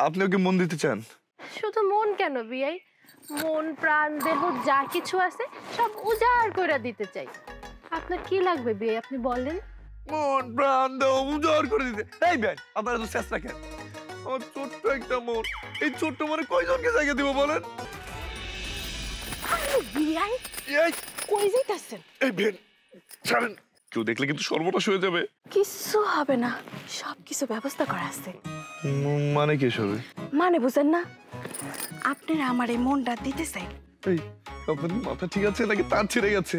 আপনিও কি মন দিতে চান? শুধু মন কেন বিয়াই, মন প্রাণ দেহ যা কিছু আছে সব উজাড় করে দিতে চাই। আপনার কি লাগবে বিয়াই, আপনি বলেন। মন প্রাণ দেহ উজাড় করে দিতে। এই ভাই, আপনারা তো চেষ্টা কেন? আমার ছোট্ট একটা মন, এই ছোট্ট মনে কয়জনকে জায়গা দিব বলেন? আরে বিয়াই, এই কই যাইতাছেন? এই ভেন ছাড়েন, কেউ দেখলে কিন্তু সর্বনাশ হয়ে যাবে। কিচ্ছু হবে না, সব কিছু ব্যবস্থা করা আছে। মানে কি সবে? মানে বুঝেন না, আপনারা আমার এই মনটা দিতে চাই। এই আপনার মাথা ঠিক আছে নাকি তার ছিঁড়ে গেছে?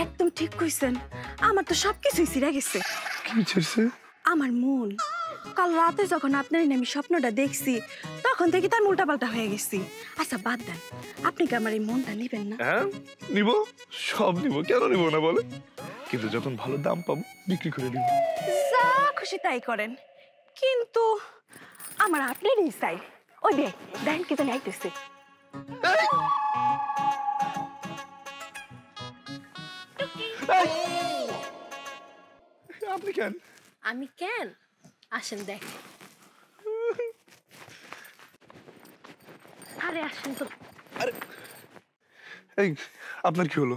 একদম ঠিক কইছেন, আমার তো সবকিছুই ছিঁড়ে গেছে। কি ছিঁড়ছে? আমার মন কাল রাতে যখন আপনার আমি স্বপ্নটা দেখছি তখন থেকে তার উল্টা পাল্টা হয়ে গেছি। আচ্ছা বাদ দেন, আপনি কি আমার এই মনটা নিবেন না? হ্যাঁ নিব, সব নিব, কেন নিব না বলে? কিন্তু যখন ভালো দাম পাবো বিক্রি করে দিব। যা খুশি তাই করেন, কিন্তু আমার আপনারই চাই। ওই দেখেন কি জানি আইতেছে। আপনি কেন? আমি কেন? আসেন দেখ। আরে আসেন তো। আরে এই আপনার কি হলো?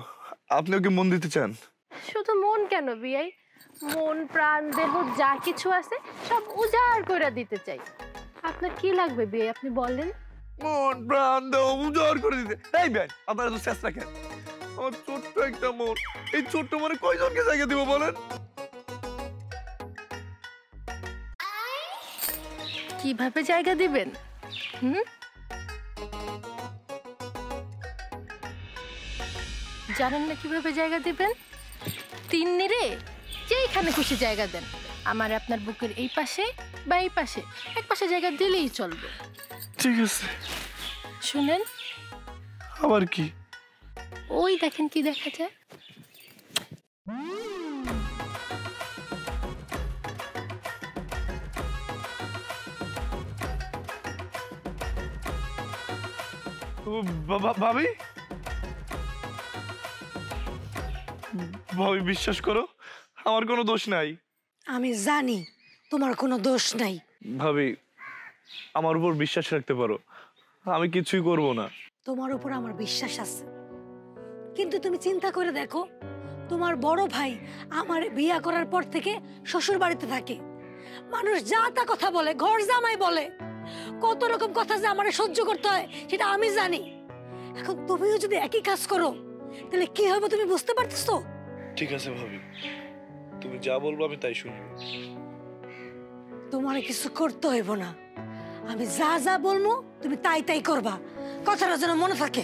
আপনিও কি মন দিতে চান? শুধু মন কেন বিয়াই, মন প্রাণ দেহ যা কিছু আছে সব উজাড় করে দিতে চাই। আপনার কি লাগবে বিয়াই, আপনি বলেন। মন প্রাণ দেহ উজাড় করে দিতে। এই ভাই, আপনারা তো চেষ্টা কেন? আমার ছোট্ট একটা মন, এই ছোট্ট মনে কয়জনকে জায়গা দিব বলেন? কিভাবে জায়গা দিবেন? জানেন না কিভাবে জায়গা দিবেন? তিন্নিরে যেইখানে খুশি জায়গা দেন, আমার আপনার বুকের এই পাশে বা এই পাশে, এক পাশে জায়গা দিলেই চলবে। ঠিক আছে। শুনেন, আবার কি? ওই দেখেন কি দেখা যায়। ভাবি, ভাবি বিশ্বাস করো, আমার কোনো দোষ নাই। আমি জানি তোমার কোনো দোষ নাই। ভাবি, আমার উপর বিশ্বাস রাখতে পারো, আমি কিছুই করব না। তোমার উপর আমার বিশ্বাস আছে, কিন্তু তুমি চিন্তা করে দেখো, তোমার বড় ভাই আমার বিয়া করার পর থেকে শ্বশুর বাড়িতে থাকে। মানুষ যা তা কথা বলে, ঘর জামাই বলে, কত রকম কথা যে আমার সহ্য করতে হয় সেটা আমি জানি। এখন তুমিও যদি একই কাজ করো তাহলে কি হবে তুমি বুঝতে পারতেছো? ঠিক আছে ভাবি, তুমি যা বলবো আমি তাই শুনবো। তোমার কিছু করতে হইব না, আমি যা যা বলবো তুমি তাই তাই করবা, কথাটা যেন মনে থাকে।